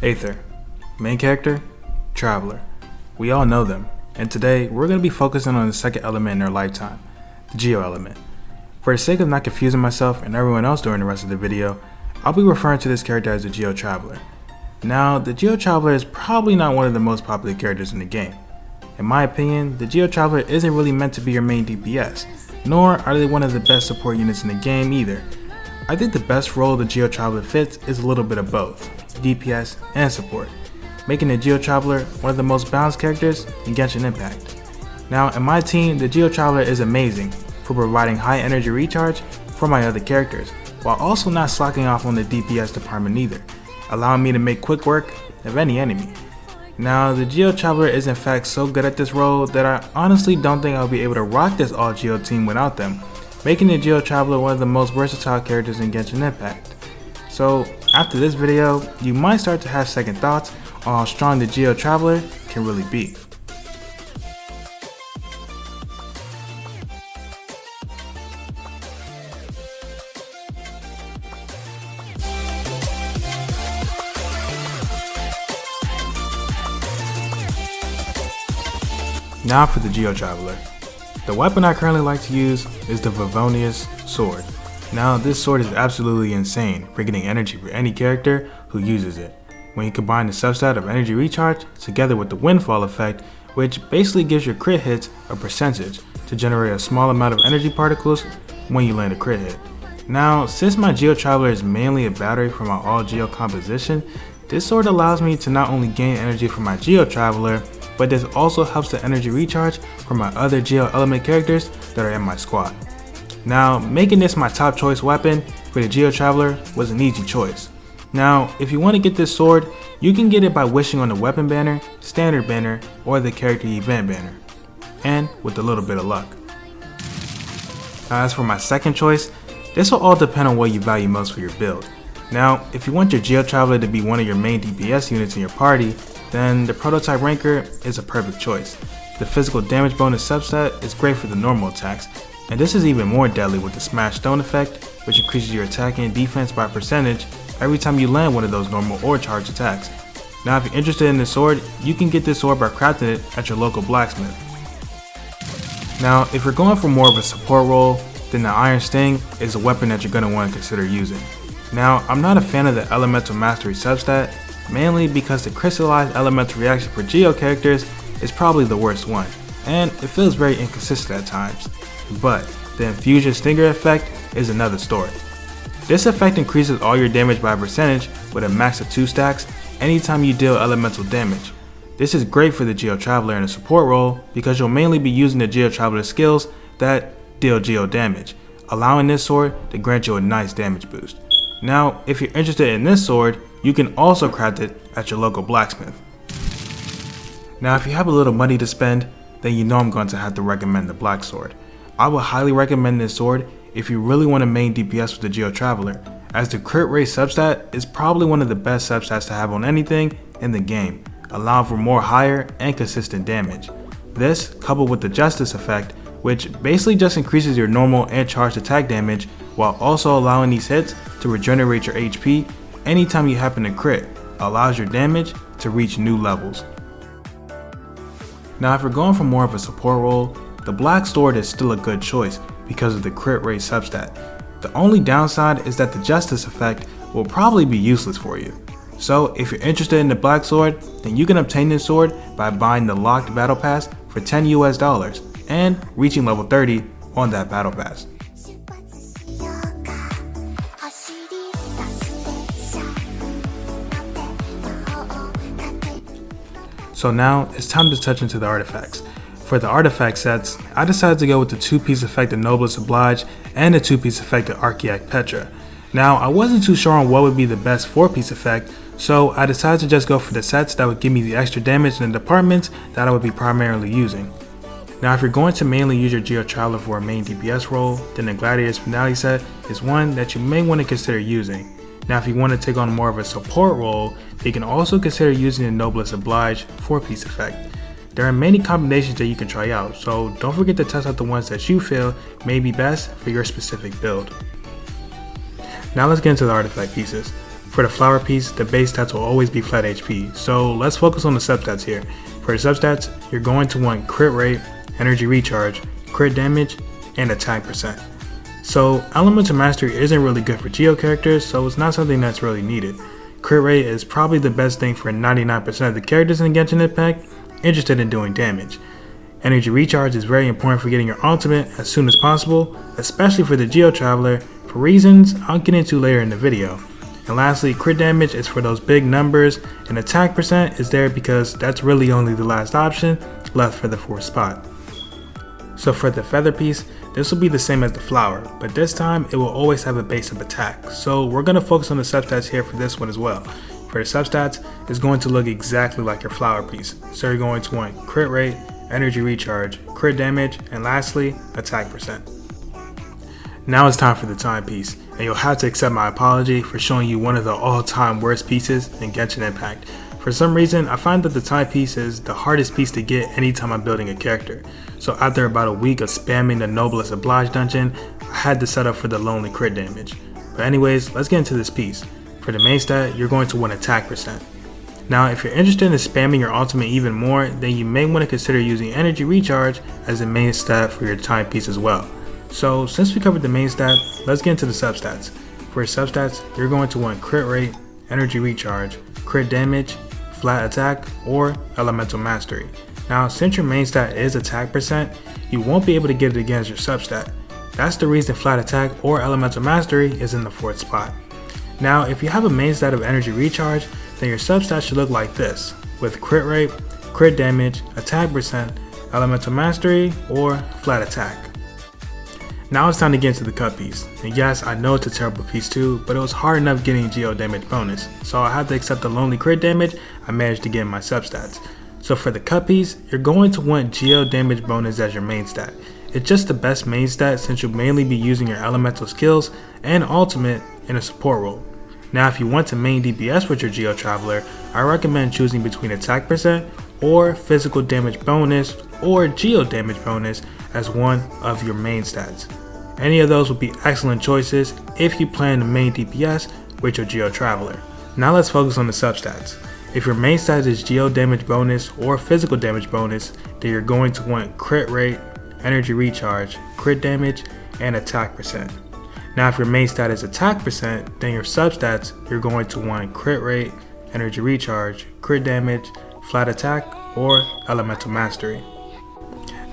Aether, main character, traveler. We all know them, and today we're going to be focusing on the second element in their lifetime, the Geo element. For the sake of not confusing myself and everyone else during the rest of the video, I'll be referring to this character as the Geo Traveler. Now, the Geo Traveler is probably not one of the most popular characters in the game. In my opinion, the Geo Traveler isn't really meant to be your main DPS, nor are they one of the best support units in the game either. I think the best role the Geo Traveler fits is a little bit of both, DPS and support, making the Geo Traveler one of the most balanced characters in Genshin Impact. Now, in my team, the Geo Traveler is amazing for providing high energy recharge for my other characters, while also not slacking off on the DPS department either, allowing me to make quick work of any enemy. Now, the Geo Traveler is in fact so good at this role that I honestly don't think I'll be able to rock this all Geo team without them, making the Geo Traveler one of the most versatile characters in Genshin Impact. So, after this video, you might start to have second thoughts on how strong the Geo Traveler can really be. Now for the Geo Traveler. The weapon I currently like to use is the Favonius sword. Now this sword is absolutely insane for getting energy for any character who uses it. When you combine the substat of energy recharge together with the windfall effect, which basically gives your crit hits a percentage to generate a small amount of energy particles when you land a crit hit. Now, since my Geo Traveler is mainly a battery for my all Geo composition, this sword allows me to not only gain energy from my Geo Traveler, but this also helps the energy recharge for my other Geo element characters that are in my squad. Now, making this my top choice weapon for the Geo Traveler was an easy choice. Now, if you want to get this sword, you can get it by wishing on the weapon banner, standard banner, or the character event banner, and with a little bit of luck. Now, as for my second choice, this will all depend on what you value most for your build. Now, if you want your Geo Traveler to be one of your main DPS units in your party, then the Prototype Ranker is a perfect choice. The physical damage bonus subset is great for the normal attacks, and this is even more deadly with the Smash Stone effect, which increases your attack and defense by percentage every time you land one of those normal or charge attacks. Now if you're interested in this sword, you can get this sword by crafting it at your local blacksmith. Now if you're going for more of a support role, then the Iron Sting is a weapon that you're going to want to consider using. Now I'm not a fan of the Elemental Mastery substat, mainly because the crystallized elemental reaction for Geo characters is probably the worst one, and it feels very inconsistent at times. But the Infusion Stinger effect is another story. This effect increases all your damage by a percentage with a max of 2 stacks anytime you deal elemental damage. This is great for the Geo Traveler in a support role because you'll mainly be using the Geo Traveler skills that deal Geo damage, allowing this sword to grant you a nice damage boost. Now, if you're interested in this sword, you can also craft it at your local blacksmith. Now, if you have a little money to spend, then you know I'm going to have to recommend the Black Sword. I would highly recommend this sword if you really want to main DPS with the Geo Traveler, as the crit rate substat is probably one of the best substats to have on anything in the game, allowing for more higher and consistent damage. This, coupled with the Justice effect, which basically just increases your normal and charged attack damage while also allowing these hits to regenerate your HP anytime you happen to crit, allows your damage to reach new levels. Now if you're going for more of a support role, the Black Sword is still a good choice because of the crit rate substat. The only downside is that the Justice effect will probably be useless for you. So if you're interested in the Black Sword, then you can obtain this sword by buying the locked battle pass for $10 US and reaching level 30 on that battle pass. So now it's time to touch into the artifacts. For the artifact sets, I decided to go with the 2-piece effect of Noblesse Oblige and the 2-piece effect of Archaic Petra. Now I wasn't too sure on what would be the best 4-piece effect, so I decided to just go for the sets that would give me the extra damage in the departments that I would be primarily using. Now if you're going to mainly use your Geo Traveler for a main DPS role, then the Gladiator's Finale set is one that you may want to consider using. Now if you want to take on more of a support role, you can also consider using the Noblesse Oblige 4-piece effect. There are many combinations that you can try out, so don't forget to test out the ones that you feel may be best for your specific build. Now let's get into the artifact pieces. For the flower piece, the base stats will always be flat HP, so let's focus on the substats here. For the substats, you're going to want crit rate, energy recharge, crit damage, and attack percent. So Elemental Mastery isn't really good for Geo characters, so it's not something that's really needed. Crit rate is probably the best thing for 99% of the characters in Genshin Impact interested in doing damage. Energy recharge is very important for getting your ultimate as soon as possible, especially for the Geo Traveler, for reasons I'll get into later in the video. And lastly, crit damage is for those big numbers, and attack percent is there because that's really only the last option left for the 4th spot. So for the feather piece, this will be the same as the flower, but this time it will always have a base of attack. So we're going to focus on the substats here for this one as well. For the substats, it's going to look exactly like your flower piece. So you're going to want crit rate, energy recharge, crit damage, and lastly, attack percent. Now it's time for the timepiece, and you'll have to accept my apology for showing you one of the all-time worst pieces in Genshin Impact. For some reason, I find that the timepiece is the hardest piece to get anytime I'm building a character. So after about a week of spamming the Noblest Oblige dungeon, I had to set up for the lonely crit damage. But anyways, let's get into this piece. For the main stat, you're going to want attack percent. Now if you're interested in spamming your ultimate even more, then you may want to consider using energy recharge as the main stat for your timepiece as well. So since we covered the main stat, let's get into the substats. For your substats, you're going to want crit rate, energy recharge, crit damage, flat attack, or elemental mastery. Now since your main stat is attack percent, you won't be able to get it against your substat. That's the reason flat attack or elemental mastery is in the 4th spot. Now if you have a main stat of energy recharge, then your substat should look like this, with crit rate, crit damage, attack percent, elemental mastery, or flat attack. Now it's time to get into the cut piece, and yes, I know it's a terrible piece too, but it was hard enough getting Geo damage bonus, so I had to accept the lonely crit damage I managed to get in my substats. So for the cut piece, you're going to want Geo damage bonus as your main stat. It's just the best main stat since you'll mainly be using your elemental skills and ultimate in a support role. Now if you want to main DPS with your Geo Traveler, I recommend choosing between attack percent or physical damage bonus or Geo damage bonus as one of your main stats. Any of those would be excellent choices if you plan to main DPS with your Geo Traveler. Now let's focus on the substats. If your main stat is Geo damage bonus or physical damage bonus, then you're going to want crit rate, energy recharge, crit damage, and attack percent. Now if your main stat is attack percent, then your substats, you're going to want crit rate, energy recharge, crit damage, flat attack, or elemental mastery.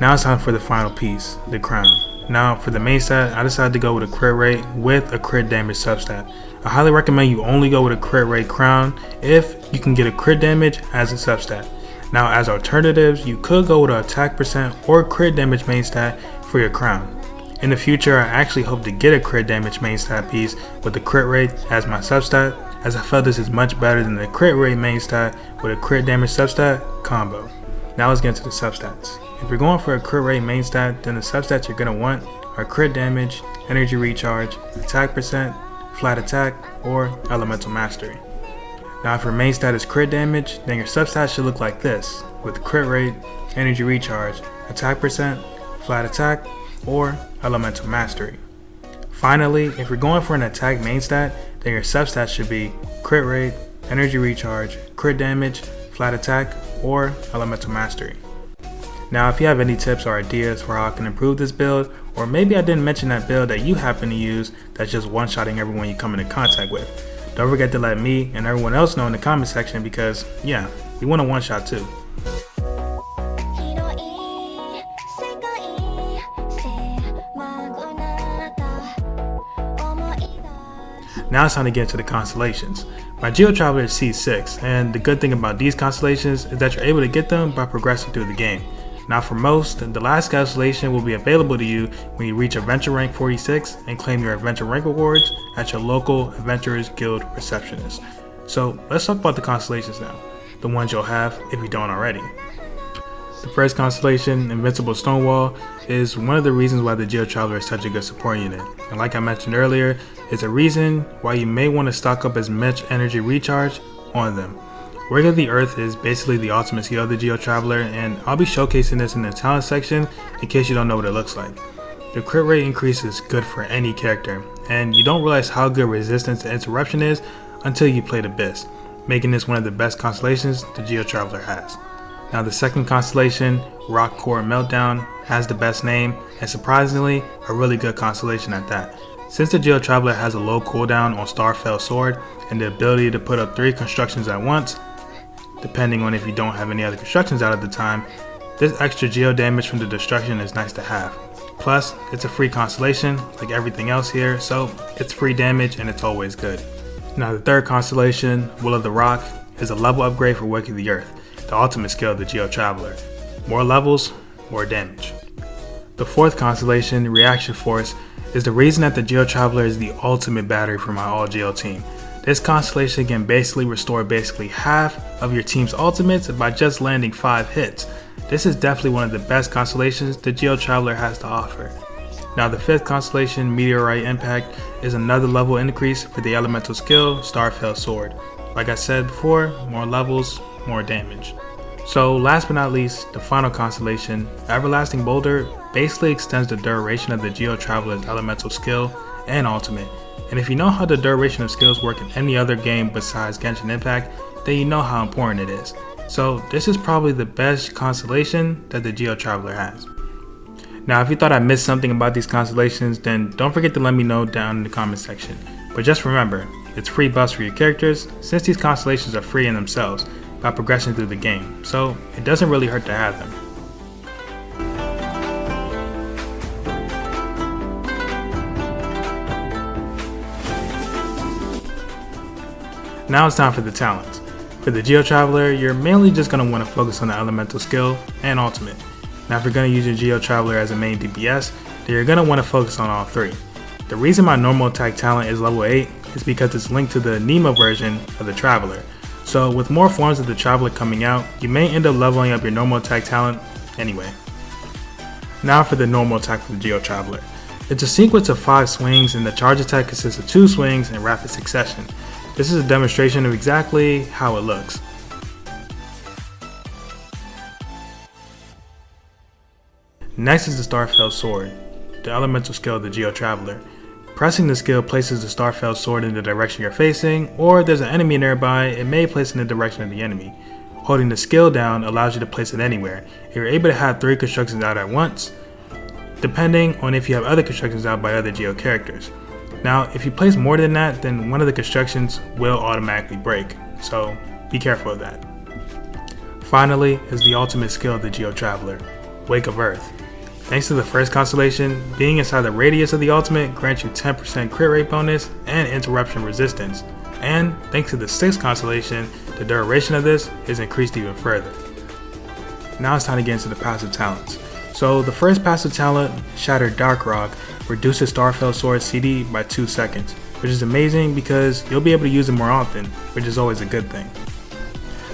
Now it's time for the final piece, the crown. Now for the main stat, I decided to go with a crit rate with a crit damage substat. I highly recommend you only go with a crit rate crown if you can get a crit damage as a substat. Now as alternatives, you could go with an attack percent or crit damage main stat for your crown. In the future, I actually hope to get a crit damage main stat piece with the crit rate as my substat, as I felt this is much better than the crit rate main stat with a crit damage substat combo. Now let's get into the substats. If you're going for a crit rate main stat, then the substats you're going to want are crit damage, energy recharge, attack percent, flat attack, or elemental mastery. Now if your main stat is crit damage, then your substat should look like this, with crit rate, energy recharge, attack percent, flat attack, or elemental mastery. Finally, if you're going for an attack main stat, then your substat should be crit rate, energy recharge, crit damage, flat attack, or elemental mastery. Now if you have any tips or ideas for how I can improve this build, or maybe I didn't mention that build that you happen to use that's just one-shotting everyone you come into contact with, don't forget to let me and everyone else know in the comment section because, yeah, we want a one-shot too. Now it's time to get into the constellations. My Geo Traveler is C6, and the good thing about these constellations is that you're able to get them by progressing through the game. Now for most, the last constellation will be available to you when you reach Adventure Rank 46 and claim your Adventure Rank rewards at your local Adventurers Guild receptionist. So let's talk about the constellations now, the ones you'll have if you don't already. The first constellation, Invincible Stonewall, is one of the reasons why the Geo Traveler is such a good support unit. And like I mentioned earlier, it's a reason why you may want to stock up as much energy recharge on them. Word of the Earth is basically the ultimate skill of the Geo Traveler, and I'll be showcasing this in the talent section in case you don't know what it looks like. The crit rate increase is good for any character, and you don't realize how good resistance to interruption is until you played Abyss, making this one of the best constellations the Geo Traveler has. Now the second constellation, Rock Core Meltdown, has the best name, and surprisingly, a really good constellation at that. Since the Geo Traveler has a low cooldown on Starfell Sword and the ability to put up 3 constructions at once, depending on if you don't have any other constructions out at the time, this extra geo damage from the destruction is nice to have. Plus, it's a free constellation like everything else here, so it's free damage and it's always good. Now the third constellation, Will of the Rock, is a level upgrade for Wake of the Earth, the ultimate skill of the Geo Traveler. More levels, more damage. The fourth constellation, Reaction Force, is the reason that the Geo Traveler is the ultimate battery for my all Geo team. This constellation can basically restore half of your team's ultimates by just landing 5 hits. This is definitely one of the best constellations the Geo Traveler has to offer. Now the fifth constellation, Meteorite Impact, is another level increase for the elemental skill, Starfell Sword. Like I said before, more levels, more damage. So last but not least, the final constellation, Everlasting Boulder, basically extends the duration of the Geo Traveler's elemental skill and ultimate. And if you know how the duration of skills work in any other game besides Genshin Impact, then you know how important it is. So this is probably the best constellation that the Geo Traveler has. Now if you thought I missed something about these constellations, then don't forget to let me know down in the comment section. But just remember, it's free buffs for your characters, since these constellations are free in themselves by progressing through the game, so it doesn't really hurt to have them. Now it's time for the talents. For the Geo Traveler, you're mainly just going to want to focus on the elemental skill and ultimate. Now if you're going to use your Geo Traveler as a main DPS, then you're going to want to focus on all 3. The reason my normal attack talent is level 8 is because it's linked to the Nemo version of the Traveler. So with more forms of the Traveler coming out, you may end up leveling up your normal attack talent anyway. Now for the normal attack for the Geo Traveler. It's a sequence of 5 swings, and the charge attack consists of 2 swings in rapid succession. This is a demonstration of exactly how it looks. Next is the Starfell Sword, the elemental skill of the Geo Traveler. Pressing the skill places the Starfell Sword in the direction you're facing, or if there's an enemy nearby, it may place in the direction of the enemy. Holding the skill down allows you to place it anywhere. You're able to have 3 constructions out at once, depending on if you have other constructions out by other Geo characters. Now, if you place more than that, then one of the constructions will automatically break, so be careful of that. Finally is the ultimate skill of the Geo Traveler, Wake of Earth. Thanks to the first constellation, being inside the radius of the ultimate grants you 10% crit rate bonus and interruption resistance. And thanks to the 6th constellation, the duration of this is increased even further. Now it's time to get into the passive talents. So the first passive talent, Shattered Dark Rock, reduces Starfell Sword CD by 2 seconds, which is amazing because you'll be able to use it more often, which is always a good thing.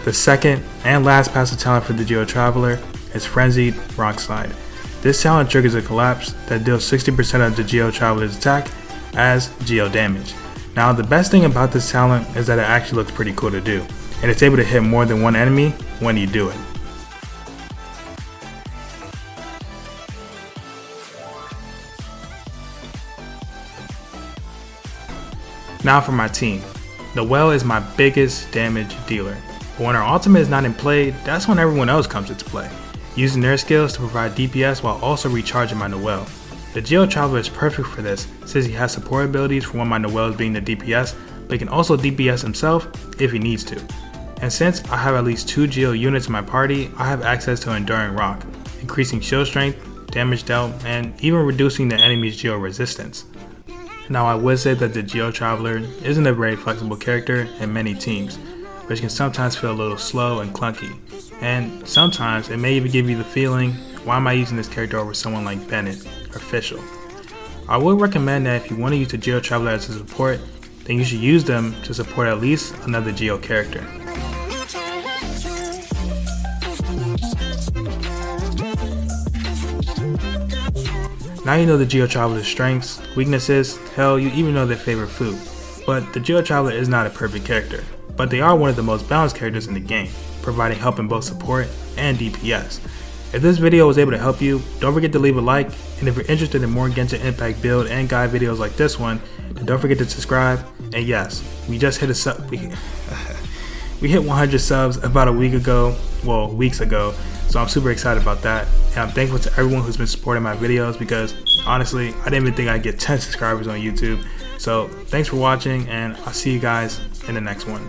The second and last passive talent for the Geo Traveler is Frenzied Rock Slide. This talent triggers a collapse that deals 60% of the Geo Traveler's attack as Geo damage. Now the best thing about this talent is that it actually looks pretty cool to do, and it's able to hit more than one enemy when you do it. Now for my team. Noelle is my biggest damage dealer, but when her ultimate is not in play, that's when everyone else comes into play, using their skills to provide DPS while also recharging my Noelle. The Geo Traveler is perfect for this since he has support abilities for when my Noelle is being the DPS, but he can also DPS himself if he needs to. And since I have at least 2 Geo units in my party, I have access to Enduring Rock, increasing shield strength, damage dealt, and even reducing the enemy's Geo resistance. Now I would say that the Geo Traveler isn't a very flexible character in many teams, which can sometimes feel a little slow and clunky, and sometimes it may even give you the feeling, why am I using this character over someone like Bennett or Fischl? I would recommend that if you want to use the Geo Traveler as a support, then you should use them to support at least another Geo character. Now you know the Geo Traveler's strengths, weaknesses, hell, you even know their favorite food. But the Geo Traveler is not a perfect character, but they are one of the most balanced characters in the game, providing help in both support and DPS. If this video was able to help you, don't forget to leave a like, and if you're interested in more Genshin Impact build and guide videos like this one, then don't forget to subscribe And yes, we just hit a sub. We hit 100 subs about a week ago, well, weeks ago. So I'm super excited about that. And I'm thankful to everyone who's been supporting my videos, because honestly, I didn't even think I'd get 10 subscribers on YouTube. So thanks for watching, and I'll see you guys in the next one.